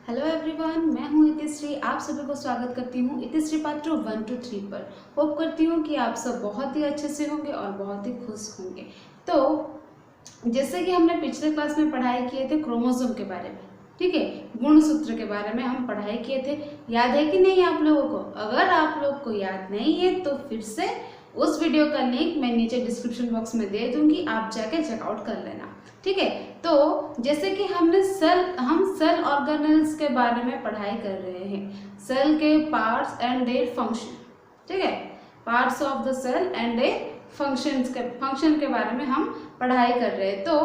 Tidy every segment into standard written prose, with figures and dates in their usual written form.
Hello everyone, मैं हूं इतिश्री। आप सभी को स्वागत करती हूं इतिश्री पात्र 1 to 3 पर। होप करती हूं कि आप सब बहुत ही अच्छे से होंगे और बहुत ही खुश होंगे। तो जैसे कि हमने पिछले क्लास में पढ़ाई किए थे क्रोमोसोम के बारे में, ठीक है, गुणसूत्र के बारे में हम पढ़ाई किए थे। याद है कि नहीं आप लोगों को? अगर आप लोग को याद नहीं है तो फिर से उस वीडियो का लिंक मैं नीचे डिस्क्रिप्शन बॉक्स में दे दूंगी, आप जाके चेकआउट कर लेना, ठीक है। तो जैसे कि हम सेल ऑर्गेनल्स के बारे में पढ़ाई कर रहे हैं, सेल के पार्ट्स एंड देयर फंक्शन, ठीक है, parts of the cell and their function के बारे में हम पढ़ाई कर रहे हैं। तो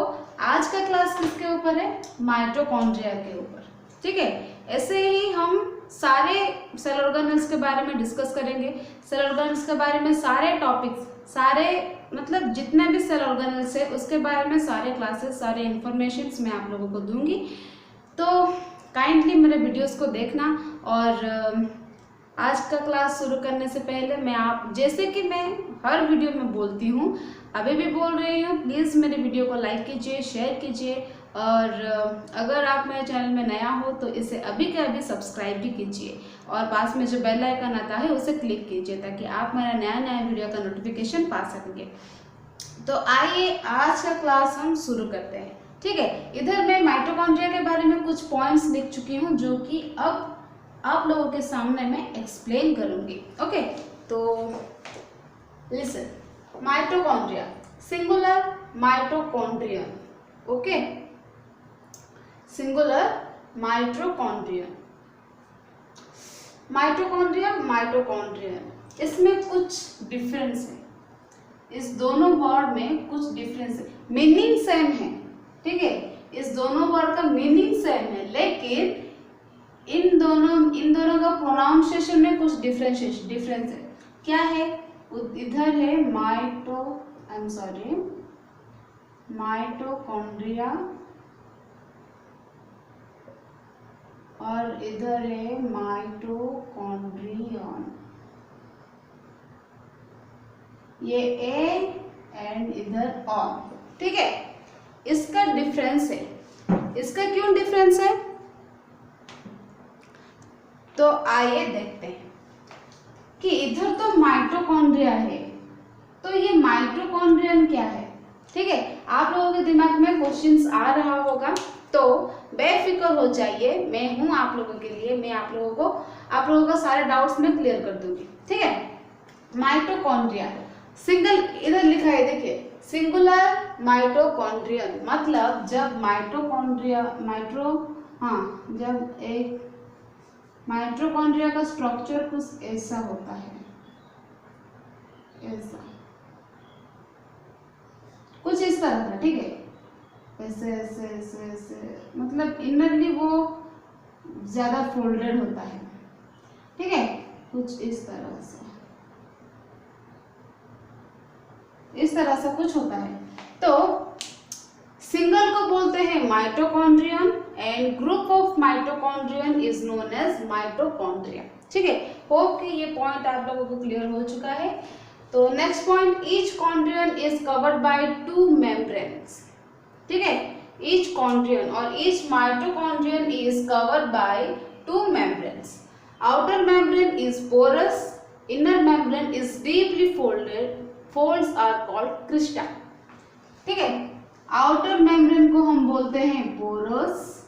आज का क्लास किसके ऊपर है? माइटोकॉन्ड्रिया के ऊपर, ठीक है। ऐसे ही हम सारे सेल ऑर्गेनल्स के बारे में डिस्कस करेंगे। सेल ऑर्गेनल्स के बारे में सारे टॉपिक्स, सारे मतलब जितने भी सेल ऑर्गेनल्स है उसके बारे में सारे क्लासेस, सारे इंफॉर्मेशंस मैं आप लोगों को दूंगी। तो काइंडली मेरे वीडियोस को देखना। और आज का क्लास शुरू करने से पहले मैं आप, जैसे कि मैं हर वीडियो में बोलती हूँ, अभी भी बोल रही हूँ, प्लीज़ मेरे वीडियो को लाइक कीजिए, शेयर कीजिए, और अगर आप मेरे चैनल में नया हो तो इसे अभी के अभी सब्सक्राइब भी कीजिए और पास में जो बेल आइकन आता है उसे क्लिक कीजिए ताकि आप मेरा नया नया वीडियो का नोटिफिकेशन पा सकेंगे। तो आइए आज का क्लास हम शुरू करते हैं, ठीक है। इधर मैं माइटोकॉन्ड्रिया के बारे में कुछ पॉइंट्स लिख चुकी हूँ जो कि अब आप लोगों के सामने मैं एक्सप्लेन करूँगी, ओके। तो listen, mitochondria, singular mitochondrion, okay, singular mitochondrion, mitochondria, mitochondrion, इसमें कुछ डिफरेंस है। इस दोनों वर्ड में कुछ डिफरेंस है, मीनिंग सेम है, ठीक है, इस दोनों वर्ड का मीनिंग सेम है, लेकिन इन दोनों का प्रोनाउंसिएशन में कुछ डिफरेंस है। क्या है? इधर है माइटोकॉन्ड्रिया और इधर है माइटोकॉन्ड्रियन, ये ए एंड इधर ऑन, ठीक है। इसका डिफरेंस है। इसका क्यों डिफरेंस है? तो आइए देखते हैं कि इधर तो माइटोकॉन्ड्रिया है, तो ये माइटोकॉन्ड्रियन क्या है, ठीक है। आप लोगों के दिमाग में क्वेश्चंस आ रहा होगा, तो बेफिक्र हो जाइए, मैं हूं आप लोगों के लिए। मैं आप लोगों का सारे डाउट्स में क्लियर कर दूंगी, ठीक है। माइटोकॉन्ड्रिया सिंगल, इधर लिखा है देखिए, सिंगुलर माइटोकॉन्ड्रियन, मतलब जब जब एक माइटोकॉन्ड्रिया का स्ट्रक्चर कुछ ऐसा होता है, ऐसा कुछ इस तरह का, ठीक है, ऐसे ऐसे ऐसे ऐसे, मतलब इनरली वो ज्यादा फोल्डेड होता है, ठीक है, कुछ इस तरह से कुछ होता है। तो सिंगल को बोलते हैं mitochondrion and group of mitochondrion is known as mitochondria, ठीक है। होप कि ये पॉइंट आप लोगों को क्लियर हो चुका है। तो next point, each chondrion is covered by 2 membranes, ठीक है। ईच कॉन्ड्रियन और each mitochondrion is covered by 2 membranes. Outer membrane is porous, inner membrane is deeply folded, folds are called crista, ठीक है। आउटर मेम्ब्रेन को हम बोलते हैं porous,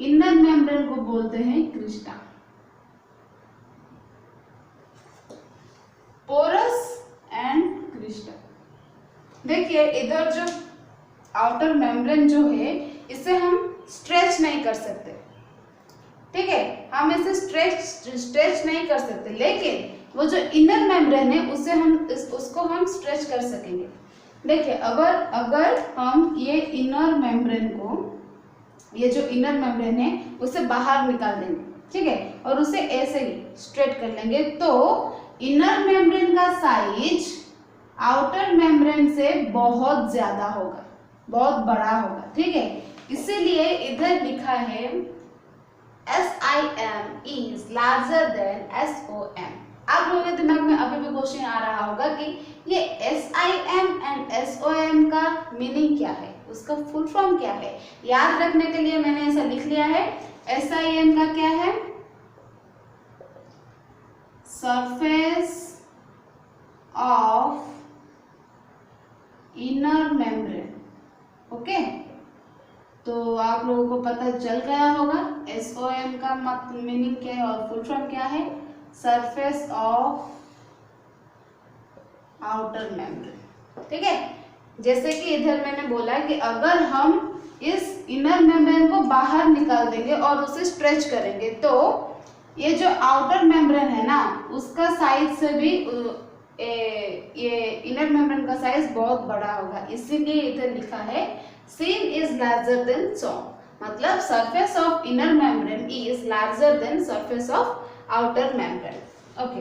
inner membrane को बोलते हैं क्रिस्टा। Porous and Crysta. देखिए इधर जो आउटर मेम्ब्रेन जो है इसे हम स्ट्रेच नहीं कर सकते, ठीक है, हम इसे स्ट्रेच नहीं कर सकते, लेकिन वो जो इनर मेम्ब्रेन है उसको हम स्ट्रेच कर सकेंगे। देखिए अगर हम ये इनर मेम्ब्रेन को, ये जो इनर मेम्ब्रेन है उसे बाहर निकाल देंगे, ठीक है, और उसे ऐसे ही स्ट्रेट कर लेंगे, तो इनर मेम्ब्रेन का साइज आउटर मेम्ब्रेन से बहुत ज्यादा होगा, बहुत बड़ा होगा, ठीक है। इसीलिए इधर लिखा है SIM is larger than SOM। आप लोगों के दिमाग में अभी भी क्वेश्चन आ रहा होगा कि ये SIM एंड SOM का मीनिंग क्या है, उसका फुल फॉर्म क्या है, याद रखने के लिए मैंने ऐसा लिख लिया है। SIM का क्या है, surface of inner membrane. Okay, तो आप लोगों को पता चल गया होगा SOM का मीनिंग क्या है और फुल फॉर्म क्या है, सरफेस ऑफ आउटर मेम्ब्रेन। ठीक है, जैसे कि इधर मैंने बोला कि अगर हम इस इनर मेम्ब्रेन को बाहर निकाल देंगे और उसे स्ट्रेच करेंगे तो ये जो आउटर मेम्ब्रेन है ना, उसका साइज से भी ये इनर मेम्ब्रेन का साइज बहुत बड़ा होगा, इसीलिए इधर लिखा है सीन इज लार्जर देन सॉम, मतलब surface of inner membrane is larger than surface of outer membrane. Okay,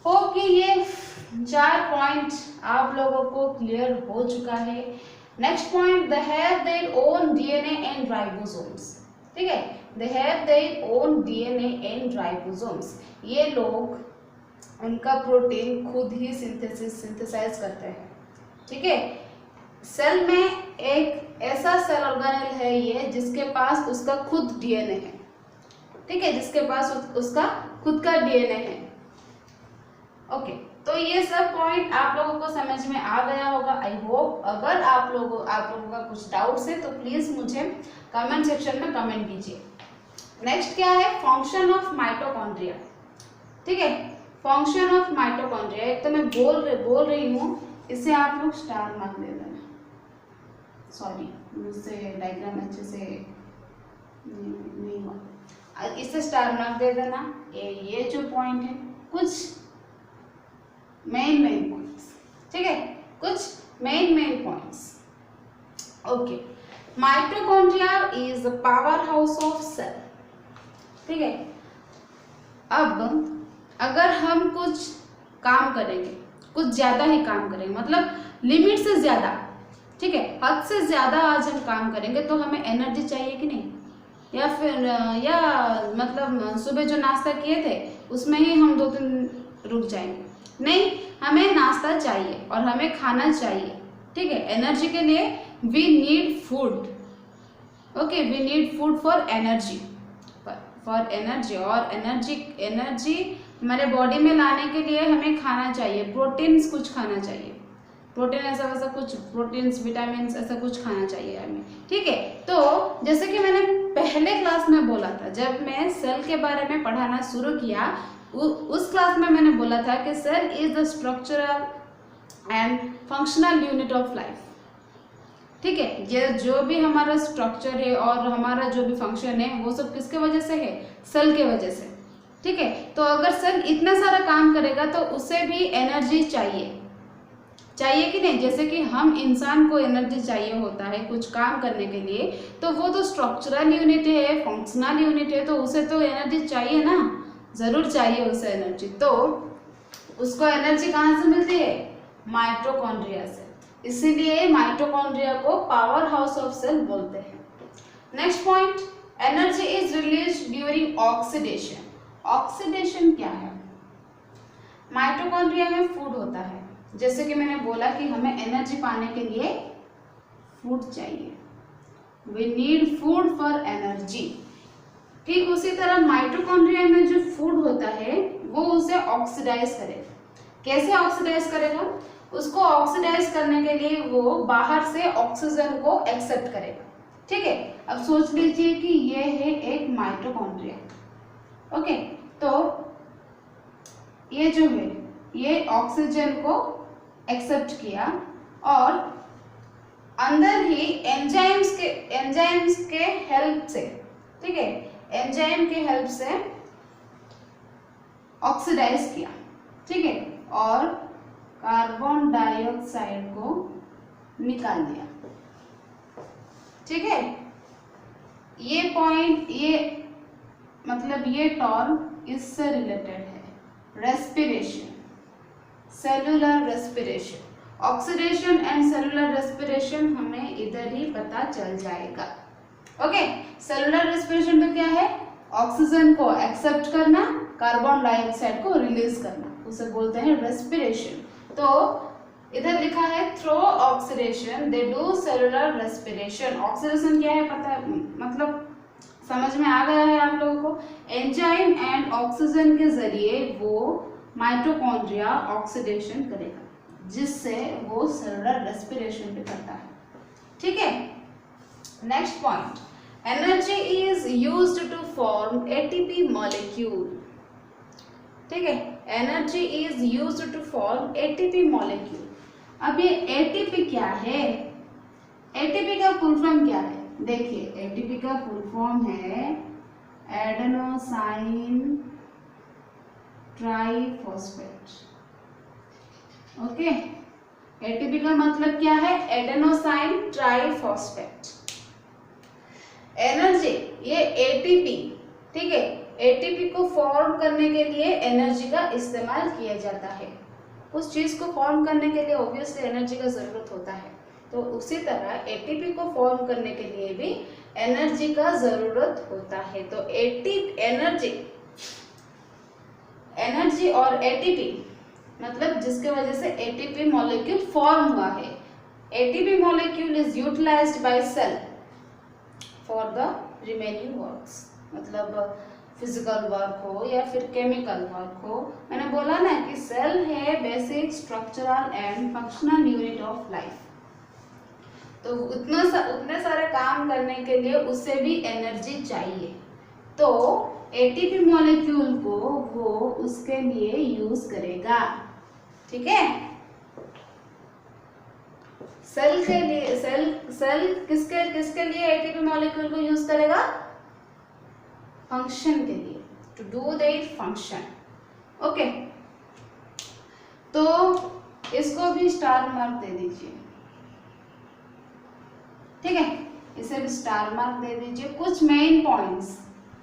hope कि ये 4 पॉइंट आप लोगों को क्लियर हो चुका है। Next point, they have their own DNA and ribosomes. ठीक है, they have their own DNA and ribosomes, ये लोग उनका प्रोटीन खुद ही सिंथेसाइज करते हैं। ठीक है, सेल में एक ऐसा सेल ऑर्गेनेल है ये जिसके पास उसका खुद DNA है। ठीक है, जिसके पास उसका खुद का DNA है। ओके, तो ये सब पॉइंट आप लोगों को समझ में आ गया होगा, आई होप। अगर आप लोगों का कुछ डाउट्स है तो प्लीज मुझे कमेंट सेक्शन में कमेंट कीजिए। नेक्स्ट क्या है, फंक्शन ऑफ माइटोकॉन्ड्रिया। ठीक है, फंक्शन ऑफ माइटोकॉन्ड्रिया, एक तो मैं बोल रही हूँ, इसे आप लोग स्टार मार्क दे देना। सॉरी, मुझसे डायग्राम अच्छे से नहीं हुआ, इसे स्टार मार्क दे देना। ये जो पॉइंट है कुछ मेन पॉइंट्स। ठीक है, कुछ main points. Okay, mitochondria is the powerhouse of cell. ठीक है, अब अगर हम कुछ काम करेंगे, कुछ ज्यादा ही काम करेंगे, मतलब लिमिट से ज्यादा, ठीक है, हद से ज्यादा आज हम काम करेंगे तो हमें एनर्जी चाहिए कि नहीं, या फिर मतलब सुबह जो नाश्ता किए थे उसमें ही हम 2 दिन रुक जाएंगे? नहीं, हमें नाश्ता चाहिए और हमें खाना चाहिए। ठीक है, एनर्जी के लिए we need food. Okay, we need food for energy, और एनर्जी हमारे बॉडी में लाने के लिए हमें खाना चाहिए, प्रोटीन्स कुछ खाना चाहिए, प्रोटीन ऐसा वैसा कुछ, प्रोटीन्स विटामिन ऐसा कुछ खाना चाहिए हमें। ठीक है, तो जैसे कि मैंने पहले क्लास में बोला था, जब मैं सेल के बारे में पढ़ाना शुरू किया उस क्लास में मैंने बोला था कि cell is the structural and functional unit of life. ठीक है, ये जो भी हमारा स्ट्रक्चर है और हमारा जो भी फंक्शन है वो सब किसके वजह से है, सेल के वजह से। ठीक है, तो अगर सेल इतना सारा काम करेगा तो उसे भी एनर्जी चाहिए कि नहीं। जैसे कि हम इंसान को एनर्जी चाहिए होता है कुछ काम करने के लिए, तो वो तो स्ट्रक्चरल यूनिट है, फंक्शनल यूनिट है, तो उसे तो एनर्जी चाहिए ना, जरूर चाहिए उसे एनर्जी। तो उसको एनर्जी कहाँ से मिलती है, माइटोकॉन्ड्रिया से, इसीलिए माइटोकॉन्ड्रिया को पावर हाउस ऑफ सेल बोलते हैं। Next point, energy is release during oxidation. Oxidation क्या है, माइटोकॉन्ड्रिया में फूड होता है, जैसे कि मैंने बोला कि हमें एनर्जी पाने के लिए फूड चाहिए, we need food for energy. ठीक उसी तरह माइटोकॉन्ड्रिया में जो फूड होता है वो उसे ऑक्सीडाइज करेगा। कैसे ऑक्सीडाइज करेगा, उसको ऑक्सीडाइज करने के लिए वो बाहर से ऑक्सीजन को एक्सेप्ट करेगा। ठीक है, अब सोच लीजिए कि ये है एक माइटोकॉन्ड्रिया। ओके, तो ये जो है ये ऑक्सीजन को एक्सेप्ट किया और अंदर ही एंजाइम्स के हेल्प से, ठीक है, एंजाइम के हेल्प से ऑक्सीडाइज किया। ठीक है, और कार्बन डाइऑक्साइड को निकाल दिया। ठीक है, ये पॉइंट, ये मतलब ये टर्म इससे रिलेटेड है, respiration, cellular respiration. Oxidation and cellular respiration हमें इधर ही पता चल जाएगा। ओके, सेलुलर रेस्पिरेशन तो क्या है, ऑक्सीजन को एक्सेप्ट करना, कार्बन डाइऑक्साइड को रिलीज करना, उसे बोलते हैं रेस्पिरेशन। तो इधर लिखा है through oxidation they do cellular respiration. Oxidation क्या है पता है, मतलब समझ में आ गया है आप लोगों को। एंजाइम एंड ऑक्सीजन के जरिए वो माइटोकॉन्ड्रिया ऑक्सीडेशन करेगा, जिससे वो सेलुलर रेस्पिरेशन भी करता है। ठीक है, next point, energy is used to form ATP molecule. ठीक है, energy is used to form ATP molecule. अब ये एटीपी क्या है, एटीपी का फुल फॉर्म क्या है, देखिए एटीपी का फुल फॉर्म है एडेनोसाइन ट्राइफॉस्फेट। ओके, एटीपी का मतलब क्या है, एडेनोसाइन ट्राइफॉस्फेट। एनर्जी, ये एटीपी, ठीक है, एटीपी को फॉर्म करने के लिए एनर्जी का इस्तेमाल किया जाता है। उस चीज को फॉर्म करने के लिए ऑब्वियसली एनर्जी का जरूरत होता है, तो उसी तरह एटीपी को फॉर्म करने के लिए भी एनर्जी का जरूरत होता है। तो एनर्जी और एटीपी मतलब जिसके वजह से एटीपी मॉलिक्यूल फॉर्म हुआ है। ATP molecule is utilized by cell for the remaining works, मतलब फिजिकल वर्क हो या फिर केमिकल वर्क हो। मैंने बोला ना कि सेल है basic structural and functional unit of life, तो उतने सारे काम करने के लिए उसे भी एनर्जी चाहिए। तो एटीपी मॉलिक्यूल को वो उसके लिए यूज करेगा। ठीक है, सेल के लिए सेल किसके लिए एटीपी मॉलिक्यूल को यूज करेगा, फंक्शन के लिए, to do their function. Okay, तो इसको भी स्टार मार्क दे दीजिए। ठीक है, इसे भी स्टार मार्क दे दीजिए। कुछ मेन पॉइंट्स,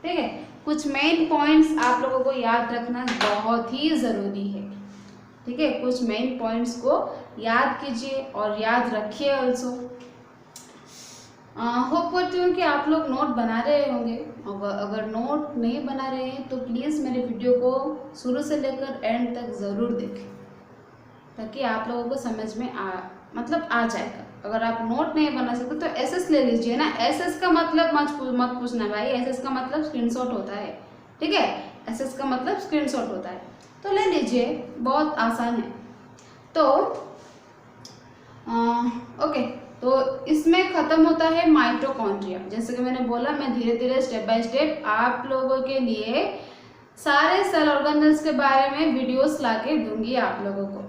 ठीक है, कुछ मेन पॉइंट्स आप लोगों को याद रखना बहुत ही जरूरी है। ठीक है, कुछ मेन पॉइंट्स को याद कीजिए और याद रखिए ऑल्सो। होप करती हूँ कि आप लोग नोट बना रहे होंगे। अगर नोट नहीं बना रहे हैं तो प्लीज़ मेरे वीडियो को शुरू से लेकर एंड तक ज़रूर देखें, ताकि आप लोगों को समझ में आ जाएगा। अगर आप नोट नहीं बना सकते तो एसएस ले लीजिए ना। एसएस का मतलब मत पूछना भाई, एसएस का मतलब स्क्रीनशॉट होता है। ठीक है, एसएस का मतलब स्क्रीनशॉट होता है, तो ले लीजिए, बहुत आसान है। तो ओके, तो इसमें ख़त्म होता है माइटोकॉन्ड्रिया। जैसे कि मैंने बोला, मैं धीरे धीरे स्टेप बाय स्टेप आप लोगों के लिए सारे सेल ऑर्गेनल्स के बारे में वीडियोस लाके दूंगी आप लोगों को।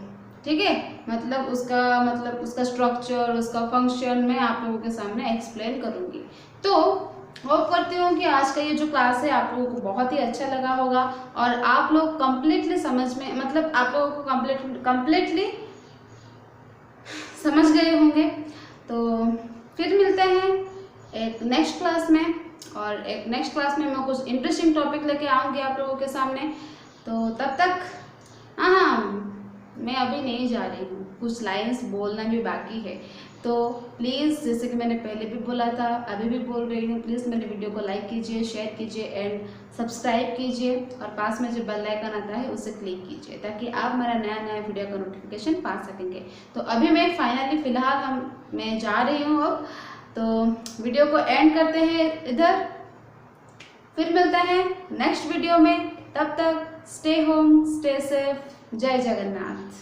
ठीक है, मतलब उसका स्ट्रक्चर, उसका फंक्शन मैं आप लोगों के सामने एक्सप्लेन करूंगी। तो होप करती हूँ कि आज का ये जो क्लास है आप लोगों को बहुत ही अच्छा लगा होगा और आप लोग कंप्लीटली समझ में, मतलब आप लोगों को कंप्लीटली समझ गए होंगे। तो फिर मिलते हैं एक नेक्स्ट क्लास में, और एक नेक्स्ट क्लास में मैं कुछ इंटरेस्टिंग टॉपिक लेके आऊँगी आप लोगों के सामने। तो तब तक हाँ, मैं अभी नहीं जा रही हूँ, कुछ लाइंस बोलना भी बाकी है। तो प्लीज़, जैसे कि मैंने पहले भी बोला था, अभी भी बोल रही हूँ, प्लीज़ मेरे वीडियो को लाइक कीजिए, शेयर कीजिए एंड सब्सक्राइब कीजिए, और पास में जो बेल आइकन आता है उसे क्लिक कीजिए, ताकि आप मेरा नया वीडियो का नोटिफिकेशन पा सकेंगे। तो अभी मैं फाइनली फ़िलहाल मैं जा रही हूँ अब, तो वीडियो को एंड करते हैं इधर। फिर मिलते हैं नेक्स्ट वीडियो में, तब तक स्टे होम, स्टे सेफ। जय जगन्नाथ।